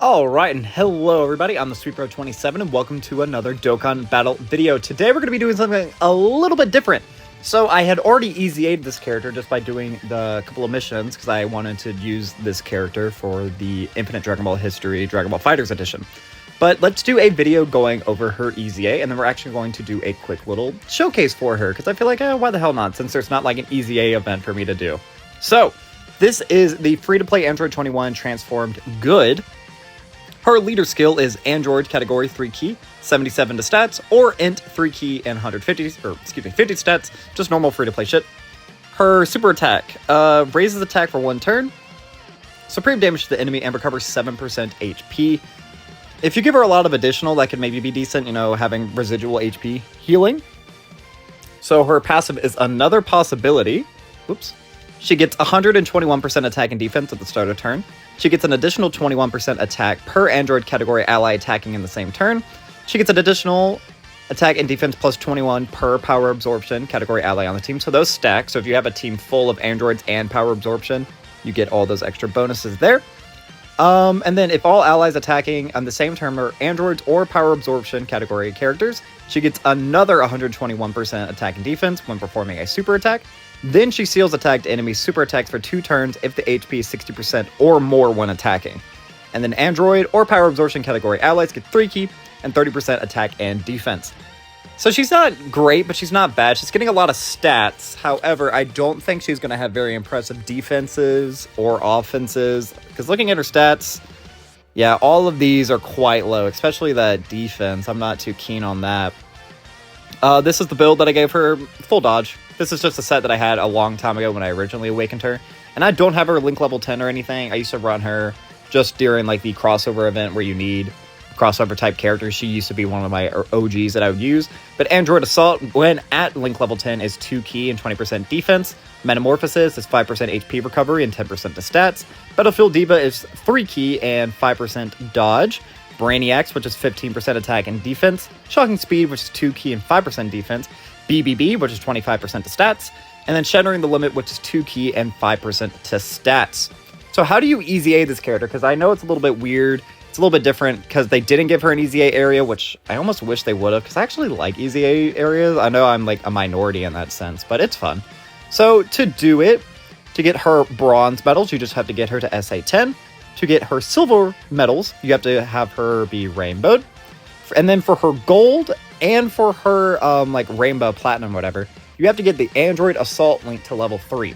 Alright, and hello everybody, I'm the SweetBro27 and welcome to another Dokkan battle video. Today we're going to be doing something a little bit different. So I had already EZA'd this character just by doing the couple of missions because I wanted to use this character for the Infinite Dragon Ball History Dragon Ball FighterZ edition. But let's do a video going over her EZA, and then we're actually going to do a quick little showcase for her because I feel like, why the hell not, since there's not like an EZA event for me to do. So, this is the free-to-play Android 21 transformed good. Her leader skill is Android category 3 key, 77 to stats, or Int 3 key and 50 stats, just normal free-to-play shit. Her super attack raises attack for 1 turn, supreme damage to the enemy, and recovers 7% HP. If you give her a lot of additional, that could maybe be decent, you know, having residual HP healing. So her passive is another possibility. Whoops. She gets 121% attack and defense at the start of turn. She gets an additional 21% attack per Android category ally attacking in the same turn. She gets an additional attack and defense plus 21 per power absorption category ally on the team. So those stack. So if you have a team full of androids and power absorption, you get all those extra bonuses there. And then if all allies attacking on the same turn are androids or power absorption category characters, she gets another 121% attack and defense when performing a super attack. Then she seals attacked enemies super attacks for 2 turns if the HP is 60% or more when attacking. And then Android or Power Absorption category allies get 3 key and 30% attack and defense. So she's not great, but she's not bad. She's getting a lot of stats. However, I don't think she's going to have very impressive defenses or offenses. Because looking at her stats, yeah, all of these are quite low, especially that defense. I'm not too keen on that. This is the build that I gave her, full dodge. This is just a set that I had a long time ago when I originally awakened her. And I don't have her link level 10 or anything. I used to run her just during like the crossover event where you need crossover type characters. She used to be one of my OGs that I would use. But Android Assault, when at link level 10, is 2 key and 20% defense. Metamorphosis is 5% HP recovery and 10% to stats. Battlefield Diva is 3 key and 5% dodge. Brainiacs, which is 15% attack and defense. Shocking Speed, which is 2 key and 5% defense. BBB, which is 25% to stats. And then Shattering the Limit, which is 2 key and 5% to stats. So how do you EZA this character? Because I know it's a little bit weird. It's a little bit different because they didn't give her an EZA area, which I almost wish they would have, because I actually like EZA areas. I know I'm like a minority in that sense, but it's fun. So to do it, to get her bronze medals, you just have to get her to SA 10. To get her silver medals, you have to have her be rainbowed. And then for her gold and for her like rainbow platinum whatever, you have to get the Android Assault link to level 3.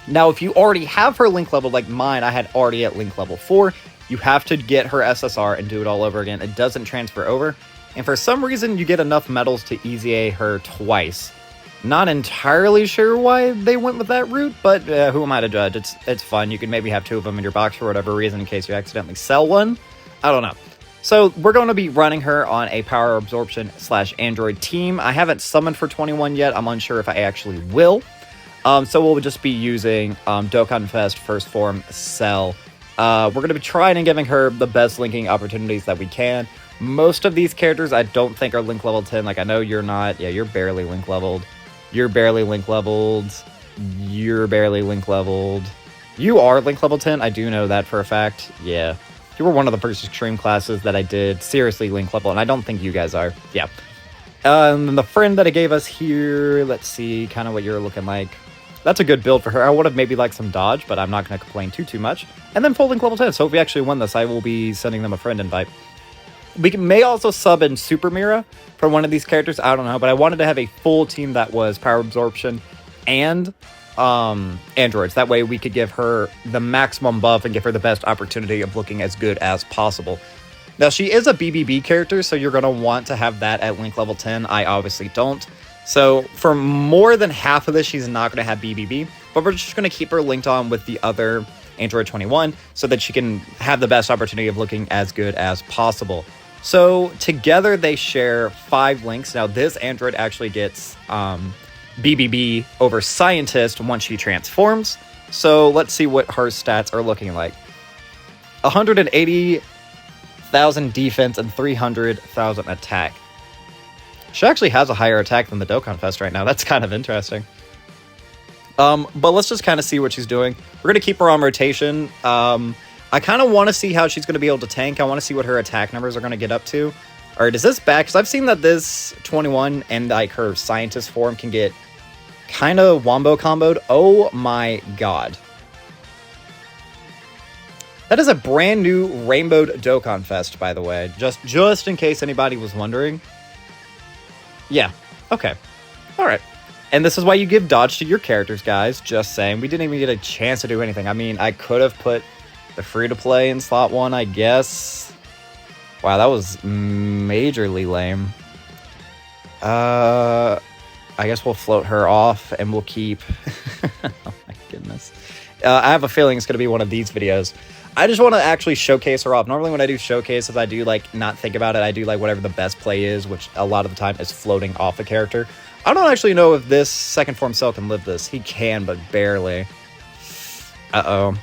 Now if you already have her link level like mine, I had already at link level 4, you have to get her SSR and do it all over again. It doesn't transfer over. And for some reason you get enough medals to EZA her twice. Not entirely sure why they went with that route, but who am I to judge? It's fun. You can maybe have 2 of them in your box for whatever reason in case you accidentally sell one. I don't know. So we're going to be running her on a Power Absorption / Android team. I haven't summoned for 21 yet. I'm unsure if I actually will. So we'll just be using Dokkan Fest First Form Cell. We're going to be trying and giving her the best linking opportunities that we can. Most of these characters I don't think are link level 10. Like I know you're not. Yeah, you're barely link leveled. You're barely link leveled. You're barely link leveled. You are link level 10. I do know that for a fact. Yeah. You were one of the first extreme classes that I did seriously link level, and I don't think you guys are. Yeah. And the friend that I gave us here, let's see kind of what you're looking like. That's a good build for her. I would have maybe liked some dodge, but I'm not going to complain too much. And then full link level 10. So if we actually win this, I will be sending them a friend invite. We may also sub in Super Mira for one of these characters. I don't know, but I wanted to have a full team that was Power Absorption and androids. That way we could give her the maximum buff and give her the best opportunity of looking as good as possible. Now, she is a BBB character, so you're going to want to have that at link level 10. I obviously don't. So for more than half of this, she's not going to have BBB, but we're just going to keep her linked on with the other Android 21 so that she can have the best opportunity of looking as good as possible. So together they share 5 links. Now this android actually gets BBB over Scientist once she transforms. So let's see what her stats are looking like. 180,000 defense and 300,000 attack. She actually has a higher attack than the Dokkan Fest right now. That's kind of interesting. But let's just kind of see what she's doing. We're going to keep her on rotation. I kind of want to see how she's going to be able to tank. I want to see what her attack numbers are going to get up to. All right, is this back? Because I've seen that this 21 and like her scientist form can get kind of wombo comboed. Oh my god. That is a brand new rainbowed Dokkan Fest, by the way. Just in case anybody was wondering. Yeah, okay. All right. And this is why you give dodge to your characters, guys. Just saying. We didn't even get a chance to do anything. I mean, I could have put the free-to-play in slot 1, I guess. Wow, that was majorly lame. I guess we'll float her off and we'll keep... Oh my goodness. I have a feeling it's going to be one of these videos. I just want to actually showcase her off. Normally when I do showcases, I do like not think about it. I do like whatever the best play is, which a lot of the time is floating off a character. I don't actually know if this second form Cell can live this. He can, but barely. Uh-oh.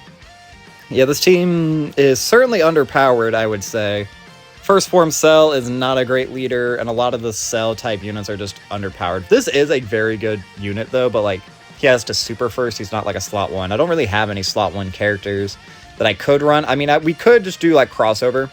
Yeah, this team is certainly underpowered, I would say. First form Cell is not a great leader, and a lot of the Cell type units are just underpowered. This is a very good unit though, but like he has to super first. He's not like a slot 1. I don't really have any slot 1 characters that I could run. I mean, we could just do like crossover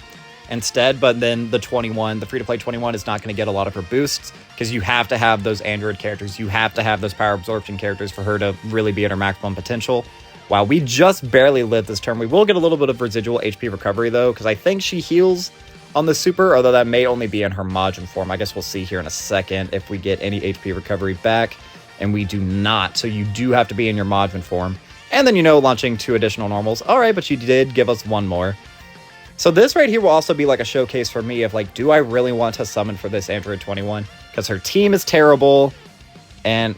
instead, but then the 21, the free-to-play 21 is not going to get a lot of her boosts because you have to have those Android characters. You have to have those power absorption characters for her to really be at her maximum potential. Wow, we just barely lived this turn. We will get a little bit of residual HP recovery though, because I think she heals on the super, although that may only be in her Majin form. I guess we'll see here in a second if we get any HP recovery back, and we do not. So you do have to be in your Majin form. And then, you know, launching 2 additional normals. All right, but you did give us 1 more. So this right here will also be like a showcase for me of like, do I really want to summon for this Android 21? Because her team is terrible. And,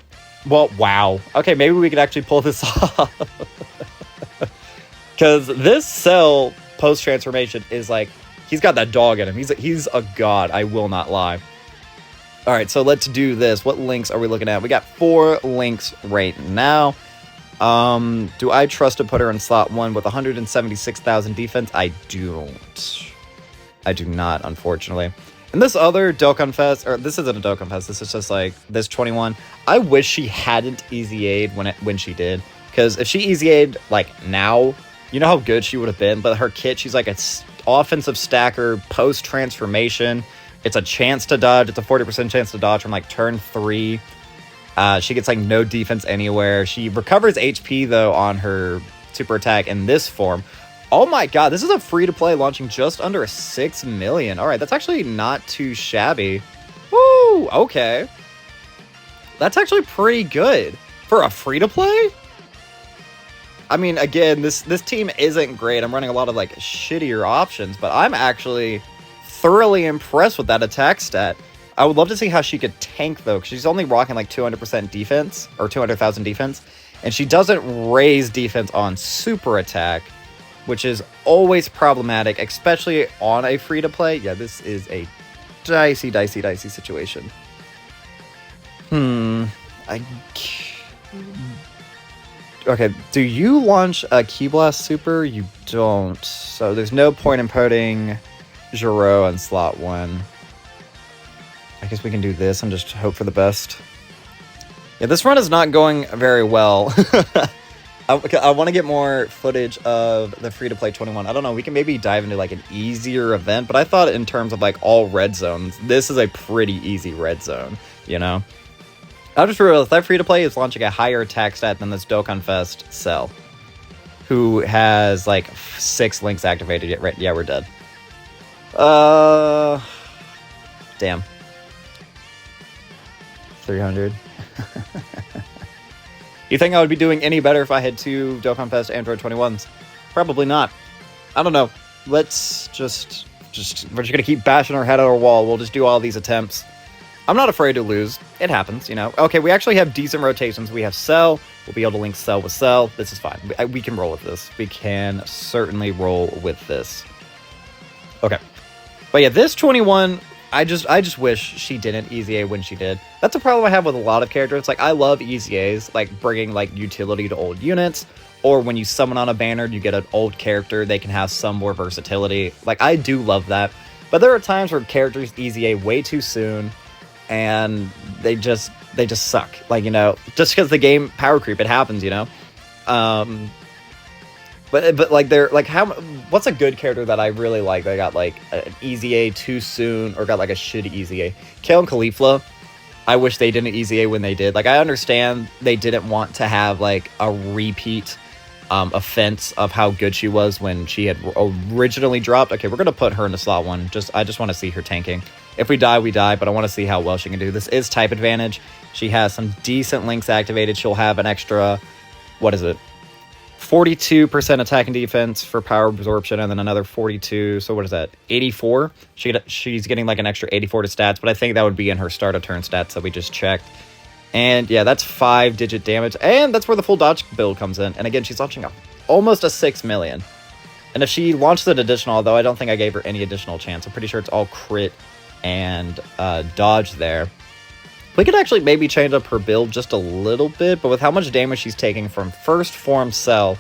well, wow. Okay, maybe we could actually pull this off. Because this Cell post-transformation is like, he's got that dog in him. He's a god, I will not lie. All right, so let's do this. What links are we looking at? We got 4 links right now. Do I trust to put her in slot 1 with 176,000 defense? I don't. I do not, unfortunately. And this other Dokkan Fest, or this isn't a Dokkan Fest, this is just like this 21. I wish she hadn't EZA'd when she did. Because if she EZA'd like now, you know how good she would have been. But her kit, she's like an offensive stacker post-transformation. It's a chance to dodge. It's a 40% chance to dodge from like turn 3. She gets like no defense anywhere. She recovers HP though on her super attack in this form. Oh my god, this is a free-to-play launching just under 6 million. All right, that's actually not too shabby. Woo, okay. That's actually pretty good for a free-to-play. I mean, again, this team isn't great. I'm running a lot of like shittier options, but I'm actually thoroughly impressed with that attack stat. I would love to see how she could tank, though, because she's only rocking like 200% defense, or 200,000 defense, and she doesn't raise defense on super attack, which is always problematic, especially on a free-to-play. Yeah, this is a dicey situation. Okay, do you launch a Ki Blast super? You don't, so there's no point in putting Giro in slot 1. I guess we can do this and just hope for the best. Yeah, this run is not going very well. I want to get more footage of the free-to-play 21. I don't know, we can maybe dive into like an easier event, but I thought in terms of like all red zones, this is a pretty easy red zone, you know? I just realized that free-to-play is launching a higher attack stat than this Dokkan Fest Cell, who has like 6 links activated yet. Right? Yeah, we're dead. Damn. 300. You think I would be doing any better if I had 2 Dokkan Fest Android 21s? Probably not. I don't know. Let's just we're just gonna keep bashing our head at our wall. We'll just do all these attempts. I'm not afraid to lose. It happens, you know. Okay, we actually have decent rotations. We have Cell. We'll be able to link Cell with Cell. This is fine. We can roll with this. We can certainly roll with this. Okay. But yeah, this 21, I just wish she didn't EZA when she did. That's a problem I have with a lot of characters. Like, I love EZAs, like bringing like utility to old units, or when you summon on a banner, you get an old character, they can have some more versatility. Like, I do love that. But there are times where characters EZA way too soon, and they just suck. Like, you know, just because the game power creep, it happens, you know? But like they're like what's a good character that I really like that got like an EZA too soon or got like a shitty EZA? Kale and Caulifla. I wish they didn't EZA when they did. Like I understand they didn't want to have like a repeat offense of how good she was when she had originally dropped. Okay, we're gonna put her in the slot 1. I just want to see her tanking. If we die, we die, but I want to see how well she can do. This is type advantage. She has some decent links activated. She'll have an extra, what is it? 42% attack and defense for power absorption, and then another 42. So what is that? 84. She's getting like an extra 84 to stats, but I think that would be in her start of turn stats that we just checked. And yeah, that's 5-digit damage, and that's where the full dodge build comes in. And again, she's launching almost a 6 million. And if she launched an additional, although I don't think I gave her any additional chance, I'm pretty sure it's all crit and dodge there. We could actually maybe change up her build just a little bit, but with how much damage she's taking from first form cell,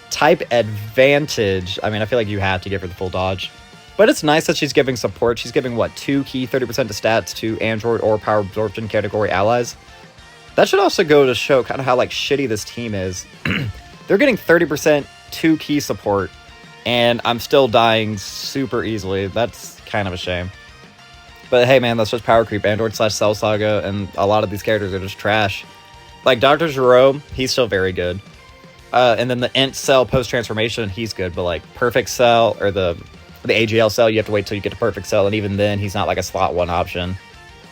type advantage, I mean, I feel like you have to give her the full dodge. But it's nice that she's giving support. She's giving, what, 2 key 30% to stats to Android or power absorption category allies. That should also go to show kind of how like shitty this team is. They're getting 30% 2 key support, and I'm still dying super easily. That's kind of a shame. But hey, man, that's just power creep. Android / Cell Saga, and a lot of these characters are just trash. Like Dr. Gero, he's still very good. And then the Int Cell post-transformation, he's good. But like Perfect Cell, or the AGL Cell, you have to wait till you get to Perfect Cell. And even then, he's not like a slot 1 option.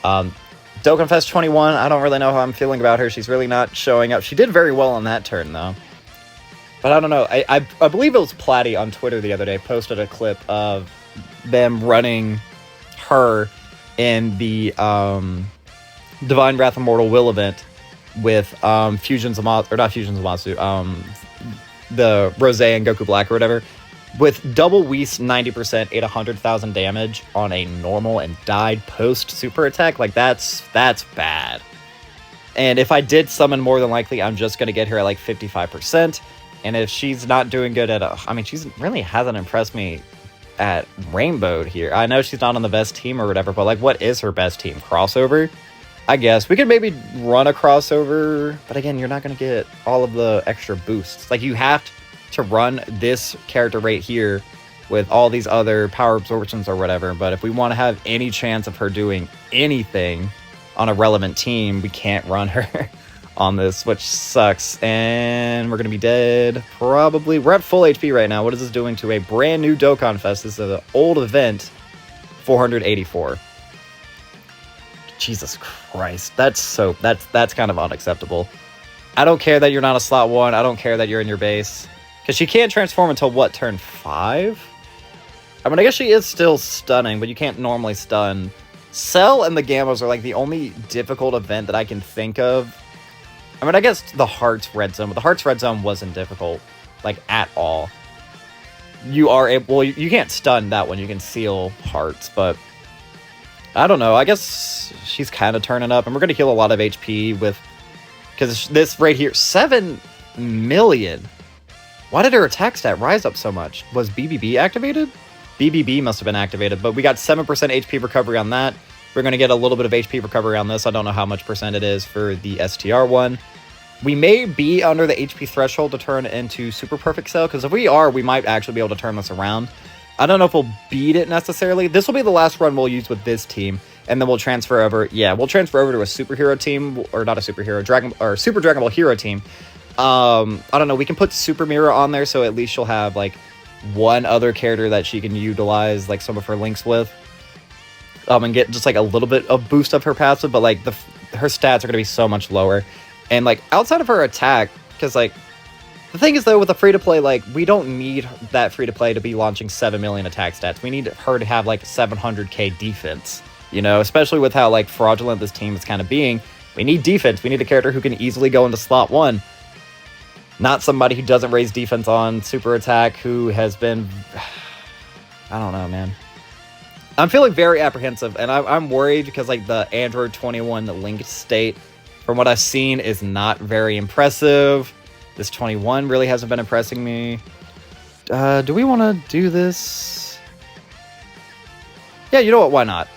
Dokkan Fest 21, I don't really know how I'm feeling about her. She's really not showing up. She did very well on that turn, though. But I don't know. I believe it was Platty on Twitter the other day posted a clip of them running her in the Divine Wrath Immortal Will event with Fusions Zamasu, or not Fusions Zamasu, the Rose and Goku Black or whatever, with double Whis 90% at 100,000 damage on a normal and died post super attack. Like that's bad. And if I did summon, more than likely I'm just gonna get her at like 55%. And if she's not doing good at I mean, she's really hasn't impressed me at Rainbow here. I know she's not on the best team or whatever, but like, what is her best team? Crossover? I guess we could maybe run a crossover, but again, you're not going to get all of the extra boosts. Like, you have to run this character right here with all these other power absorptions or whatever, but if we want to have any chance of her doing anything on a relevant team, we can't run her on this, which sucks. And we're gonna be dead probably. We're at full HP right now. What is this doing to a brand new Dokkan Fest? This is an old event. 484. Jesus Christ, that's kind of unacceptable. I don't care that you're not a slot 1. I don't care that you're in your base, because she can't transform until what, turn 5? I mean, I guess she is still stunning, but you can't normally stun. Cell and the Gammas are like the only difficult event that I can think of. I mean, I guess the Hearts Red Zone, but the Hearts Red Zone wasn't difficult, like, at all. You are able, well, you can't stun that one, you can seal Hearts, but I don't know, I guess she's kind of turning up, and we're going to heal a lot of HP with, because this right here, 7 million. Why did her attack stat rise up so much? Was BBB activated? BBB must have been activated, but we got 7% HP recovery on that. We're going to get a little bit of HP recovery on this. I don't know how much percent it is for the STR one. We may be under the HP threshold to turn into Super Perfect Cell, because if we are, we might actually be able to turn this around. I don't know if we'll beat it necessarily. This will be the last run we'll use with this team, and then we'll transfer over. Yeah, we'll transfer over to a superhero team, or not a superhero, Super Dragon Ball Hero team. I don't know. We can put Super Mirror on there, so at least she'll have like one other character that she can utilize like some of her links with. And get just like a little bit of boost of her passive, but like her stats are going to be so much lower. And like outside of her attack, because like the thing is though, with a free-to-play, like we don't need that free-to-play to be launching 7 million attack stats. We need her to have like 700k defense, you know, especially with how like fraudulent this team is kind of being. We need defense. We need a character who can easily go into slot 1. Not somebody who doesn't raise defense on super attack, who has been, I don't know, man. I'm feeling very apprehensive, and I'm worried because like the Android 21 linked state, from what I've seen, is not very impressive. This 21 really hasn't been impressing me. Do we want to do this? Yeah, you know what? Why not?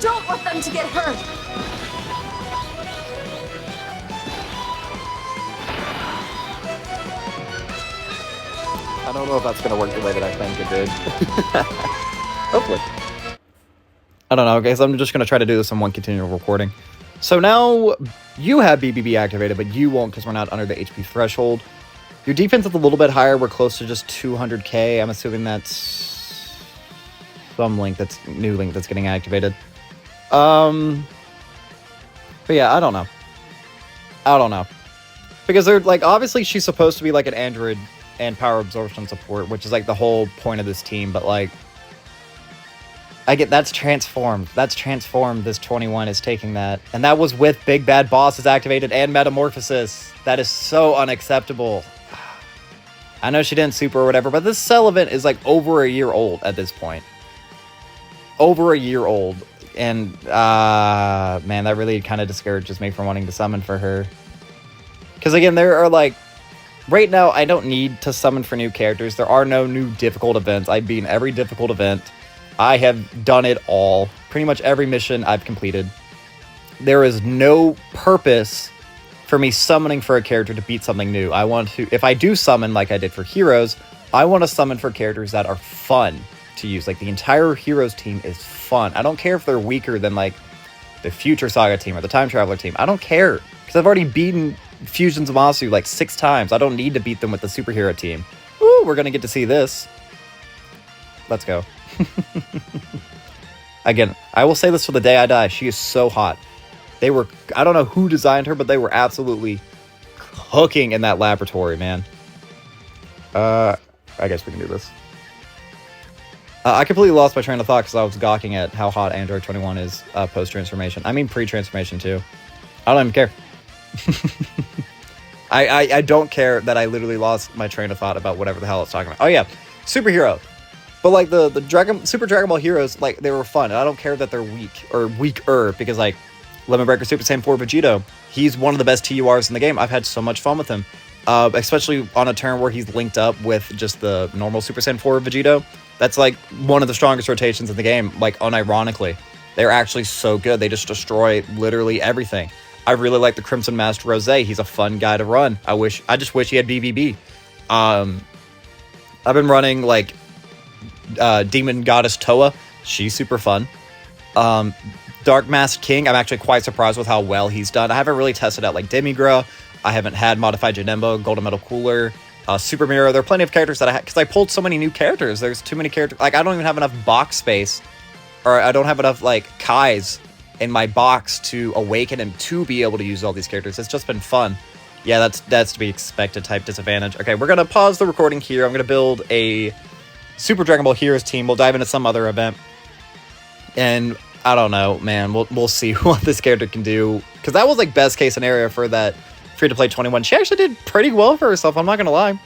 Don't let them to get hurt. I don't know if that's going to work the way that I think it did. Hopefully. I don't know, guys. I'm just going to try to do this in one continual recording. So now you have BBB activated, but you won't because we're not under the HP threshold. Your defense is a little bit higher. We're close to just 200k. I'm assuming that's some link that's new link that's getting activated. But yeah, I don't know. Because they're like, obviously she's supposed to be like an android and power absorption support, which is like the whole point of this team, but like I get that's transformed. This 21 is taking that. And that was with Big Bad Boss is activated and Metamorphosis. That is so unacceptable. I know she didn't super or whatever, but this cell event is like over a year old at this point. Over a year old. And man, that really kind of discourages me from wanting to summon for her. Because again, there are like right now, I don't need to summon for new characters. There are no new difficult events. I've beaten every difficult event. I have done it all. Pretty much every mission I've completed. There is no purpose for me summoning for a character to beat something new. I want to, if I do summon like I did for Heroes, I want to summon for characters that are fun to use. Like the entire Heroes team is fun. I don't care if they're weaker than like the Future Saga team or the Time Traveler team. I don't care because I've already beaten Fusion Zamasu like 6 times. I don't need to beat them with the superhero team. Ooh, we're gonna get to see this. Let's go. Again, I will say this till the day I die. She is so hot. They were, I don't know who designed her, but they were absolutely cooking in that laboratory, man. I guess we can do this. I completely lost my train of thought because I was gawking at how hot Android 21 is post-transformation. I mean pre-transformation too. I don't even care. I don't care that I literally lost my train of thought about whatever the hell I was talking about. Oh yeah, superhero. But like the Super Dragon Ball heroes, like they were fun. And I don't care that they're weak or weaker because like Lemon Breaker Super Saiyan 4 Vegito, he's one of the best TURs in the game. I've had so much fun with him. Especially on a turn where he's linked up with just the normal Super Saiyan 4 Vegito. That's like one of the strongest rotations in the game, like unironically. They're actually so good. They just destroy literally everything. I really like the Crimson Master Rose. He's a fun guy to run. I just wish he had BBB. I've been running like Demon Goddess Toa. She's super fun. Dark Masked King, I'm actually quite surprised with how well he's done. I haven't really tested out like Demigra. I haven't had Modified Janemba, Golden Metal Cooler, Super Mirror. There are plenty of characters that I had because I pulled so many new characters. There's too many characters. Like I don't even have enough box space, or I don't have enough like Kais in my box to awaken and to be able to use all these characters. It's just been fun. Yeah, that's to be expected type disadvantage. Okay, we're gonna pause the recording here. I'm gonna build a Super Dragon Ball Heroes team. We'll dive into some other event, and I don't know, man. We'll see what this character can do because that was like best case scenario for that free-to-play 21. She actually did pretty well for herself, I'm not gonna lie.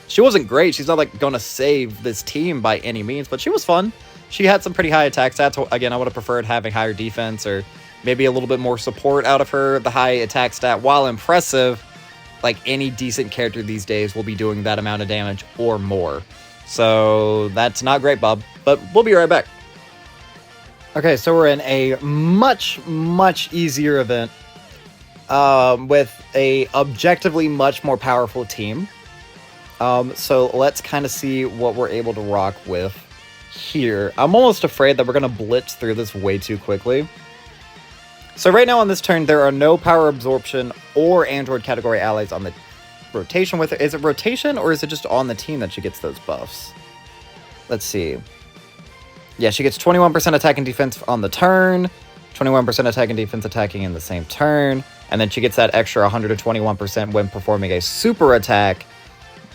She wasn't great. She's not like gonna save this team by any means, but she was fun. She had some pretty high attack stats. Again, I would have preferred having higher defense or maybe a little bit more support out of her. The high attack stat, while impressive, like any decent character these days will be doing that amount of damage or more. So that's not great, Bob, but we'll be right back. Okay, so we're in a much easier event with a objectively much more powerful team. So let's kind of see what we're able to rock with here. I'm almost afraid that we're going to blitz through this way too quickly. So right now on this turn, there are no power absorption or android category allies on the rotation with it. Is it rotation or is it just on the team that she gets those buffs? Let's see. Yeah, she gets 21% attack and defense on the turn, 21% attack and defense attacking in the same turn, and then she gets that extra 121% when performing a super attack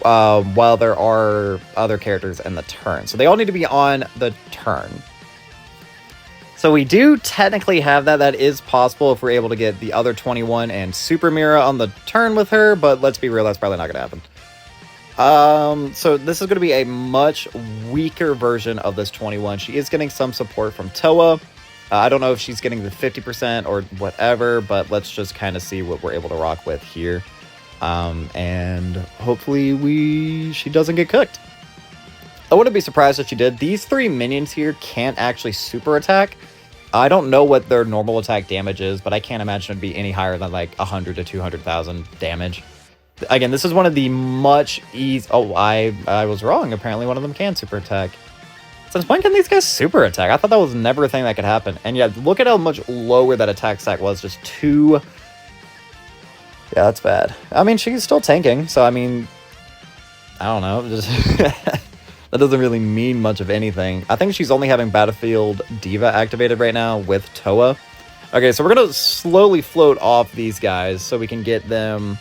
while there are other characters in the turn. So they all need to be on the turn. So we do technically have that. That is possible if we're able to get the other 21 and Super Mira on the turn with her, but let's be real, that's probably not going to happen. So this is going to be a much weaker version of this 21. She is getting some support from Toa. I don't know if she's getting the 50% or whatever, but let's just kind of see what we're able to rock with here. And hopefully she doesn't get cooked. I wouldn't be surprised if she did. These 3 minions here can't actually super attack. I don't know what their normal attack damage is, but I can't imagine it'd be any higher than like 100 to 200,000 damage. Again, this is one of the much easy... Oh, I was wrong. Apparently one of them can super attack. Since when can these guys super attack? I thought that was never a thing that could happen. And yeah, look at how much lower that attack stack was. Just 2... Yeah, that's bad. I mean, she's still tanking, so I mean... I don't know. Just that doesn't really mean much of anything. I think she's only having Battlefield Diva activated right now with Toa. Okay, so we're going to slowly float off these guys so we can get them...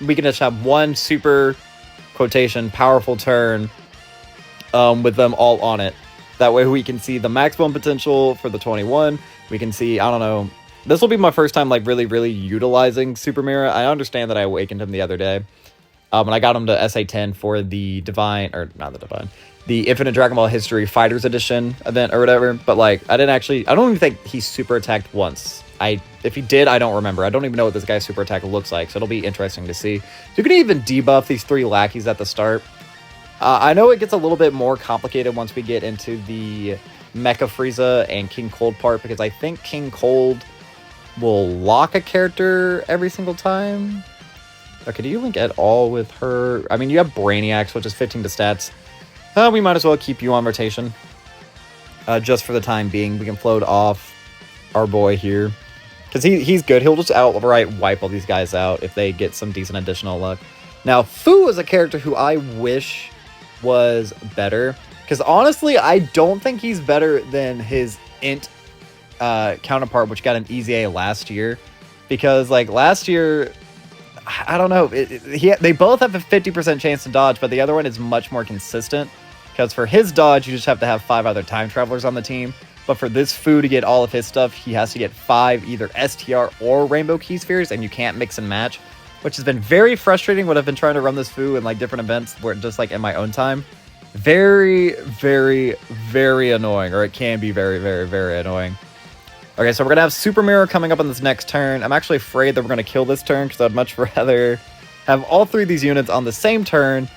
We can just have one super, quotation, powerful turn with them all on it. That way we can see the maximum potential for the 21. We can see, I don't know, this will be my first time like really utilizing Super Mirror. I understand that I awakened him the other day. And I got him to SA10 for the Divine, or not the Divine, the Infinite Dragon Ball History Fighters Edition event or whatever. But like, I don't even think he super attacked once. If he did, I don't remember. I don't even know what this guy's super attack looks like, so it'll be interesting to see. You can even debuff these 3 lackeys at the start. I know it gets a little bit more complicated once we get into the Mecha Frieza and King Cold part, because I think King Cold will lock a character every single time. Okay, do you link at all with her? I mean, you have Brainiacs, which is 15 to stats. We might as well keep you on rotation. Just for the time being, we can float off our boy here. Because he's good. He'll just outright wipe all these guys out if they get some decent additional luck. Now, Fu is a character who I wish was better. Because honestly, I don't think he's better than his Int counterpart, which got an EZA last year. Because, like, last year, I don't know. They both have a 50% chance to dodge, but the other one is much more consistent. Because for his dodge, you just have to have 5 other time travelers on the team. But for this Fu to get all of his stuff, he has to get 5 either STR or Rainbow Key Spheres, and you can't mix and match, which has been very frustrating when I've been trying to run this Fu in like different events, where just like in my own time. Very annoying, or it can be very annoying. Okay, so we're gonna have Super Mirror coming up on this next turn. I'm actually afraid that we're gonna kill this turn because I'd much rather have all 3 of these units on the same turn.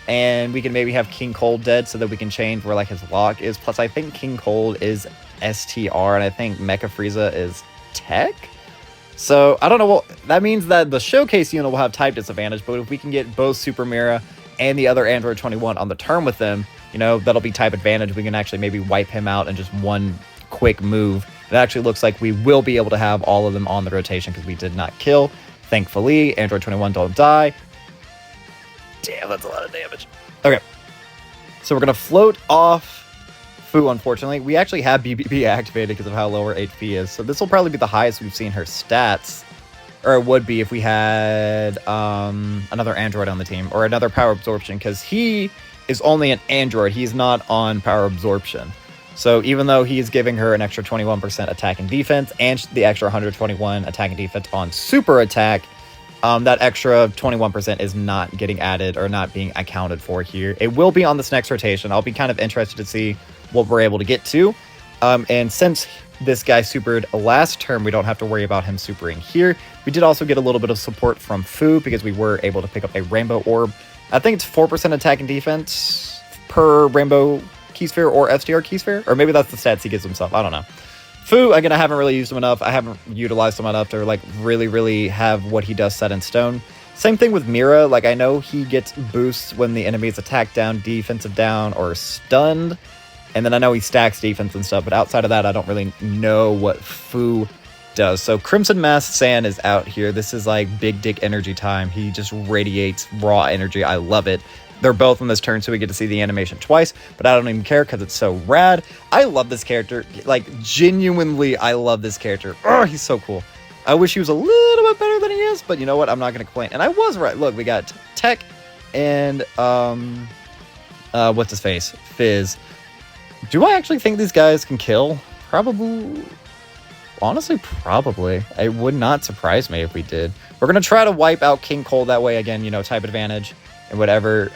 And we can maybe have King Cold dead so that we can change where like his lock is. Plus, I think King Cold is STR, and I think Mecha Frieza is Tech. So, I don't know. Well, that means that the Showcase unit will have type disadvantage, but if we can get both Super Mirror and the other Android 21 on the turn with them, you know, that'll be type advantage. We can actually maybe wipe him out in just one quick move. It actually looks like we will be able to have all of them on the rotation because we did not kill. Thankfully, Android 21 don't die. Damn, that's a lot of damage. Okay. So we're going to float off Fu, unfortunately. We actually have BBB activated because of how low her HP is. So this will probably be the highest we've seen her stats. Or it would be if we had another Android on the team. Or another Power Absorption. Because he is only an Android. He's not on Power Absorption. So even though he's giving her an extra 21% attack and defense. And the extra 121 attack and defense on Super Attack. That extra 21% is not getting added or not being accounted for here. It will be on this next rotation. I'll be kind of interested to see what we're able to get to. And since this guy supered last turn, we don't have to worry about him supering here. We did also get a little bit of support from Fu because we were able to pick up a Rainbow Orb. I think it's 4% attack and defense per Rainbow Key Sphere or STR Key Sphere. Or maybe that's the stats he gives himself. I don't know. Fu, again, I haven't really used him enough. I haven't utilized him enough to like really have what he does set in stone. Same thing with Mira. Like, I know he gets boosts when the enemy is attacked down, defensive down, or stunned. And then I know he stacks defense and stuff, but outside of that, I don't really know what Fu does. So Crimson Mask Sand is out here. This is like big dick energy time. He just radiates raw energy. I love it. They're both on this turn, so we get to see the animation twice, but I don't even care because it's so rad. I love this character. Like, genuinely, I love this character. Oh, he's so cool. I wish he was a little bit better than he is, but you know what? I'm not going to complain. And I was right. Look, we got Tech and, what's his face? Fizz. Do I actually think these guys can kill? Probably. Honestly, probably. It would not surprise me if we did. We're going to try to wipe out King Cold that way. Again, you know, type advantage. And whatever,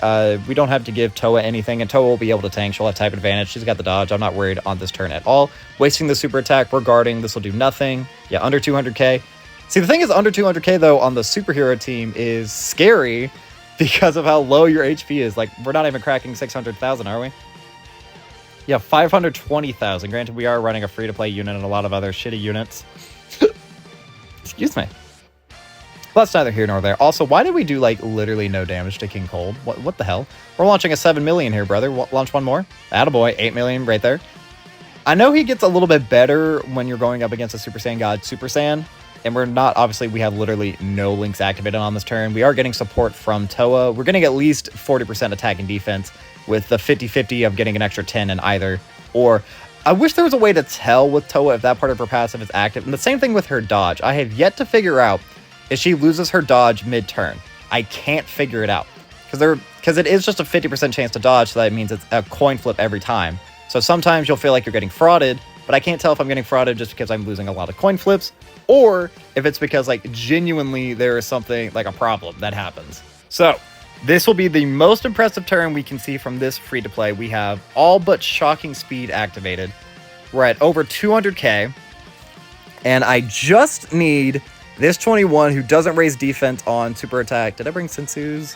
we don't have to give Toa anything, and Toa will be able to tank. She'll have type advantage. She's got the dodge. I'm not worried on this turn at all. Wasting the super attack. We're guarding. This will do nothing. Yeah, under 200k. See, the thing is, under 200k, though, on the superhero team is scary because of how low your HP is. Like, we're not even cracking 600,000, are we? Yeah, 520,000. Granted, we are running a free-to-play unit and a lot of other shitty units. Excuse me. Well, that's neither here nor there. Also, why did we do, like, literally no damage to King Cold? What the hell? We're launching a 7 million here, brother. Launch one more. Attaboy, 8 million right there. I know he gets a little bit better when you're going up against a Super Saiyan God, Super Saiyan. And we're not, obviously, we have literally no links activated on this turn. We are getting support from Toa. We're getting at least 40% attack and defense with the 50-50 of getting an extra 10 in either. Or, I wish there was a way to tell with Toa if that part of her passive is active. And the same thing with her dodge. I have yet to figure out if she loses her dodge mid-turn. I can't figure it out. Because it is just a 50% chance to dodge, so that means it's a coin flip every time. So sometimes you'll feel like you're getting frauded, but I can't tell if I'm getting frauded just because I'm losing a lot of coin flips, or if it's because, like, genuinely there is something, like a problem that happens. So, this will be the most impressive turn we can see from this free-to-play. We have all but Shocking Speed activated. We're at over 200k, and I just need this 21 who doesn't raise defense on super attack. Did I bring Sensu's?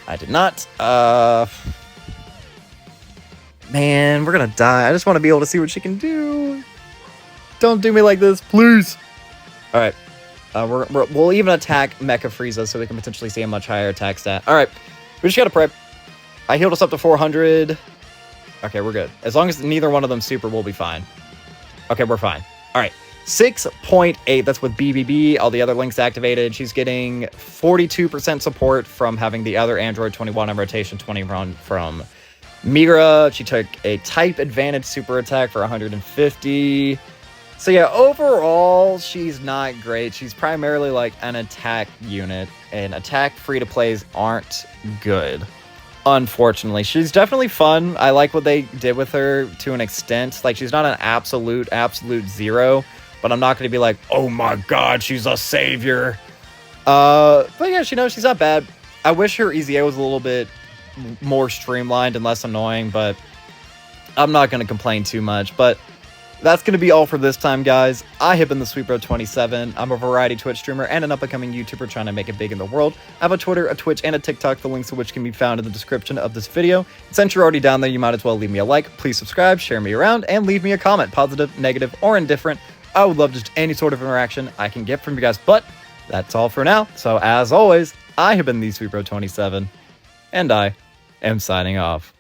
I did not. Man, we're gonna die. I just want to be able to see what she can do. Don't do me like this, please. All right. We'll even attack Mecha Frieza so we can potentially see a much higher attack stat. All right. We just gotta prep. I healed us up to 400. Okay, we're good. As long as neither one of them super, we'll be fine. Okay, we're fine. All right. 6.8. That's with BBB. All the other links activated. She's getting 42% support from having the other Android 21 on rotation, 21 from Mira. She took a type advantage super attack for 150. So yeah, overall, she's not great. She's primarily like an attack unit, and attack free-to-plays aren't good, unfortunately. She's definitely fun. I like what they did with her to an extent. Like, she's not an absolute zero, but I'm not going to be like, oh my god, she's a savior. But yeah, she's not bad. I wish her EZA was a little bit more streamlined and less annoying, but I'm not going to complain too much. But that's going to be all for this time, guys. I have been the SweetBro27. I'm a variety Twitch streamer and an up-and-coming YouTuber trying to make it big in the world. I have a Twitter, a Twitch, and a TikTok, the links to which can be found in the description of this video. Since you're already down there, you might as well leave me a like, please subscribe, share me around, and leave me a comment, positive, negative, or indifferent. I would love just any sort of interaction I can get from you guys, but that's all for now. So as always, I have been the SweetBro27, and I am signing off.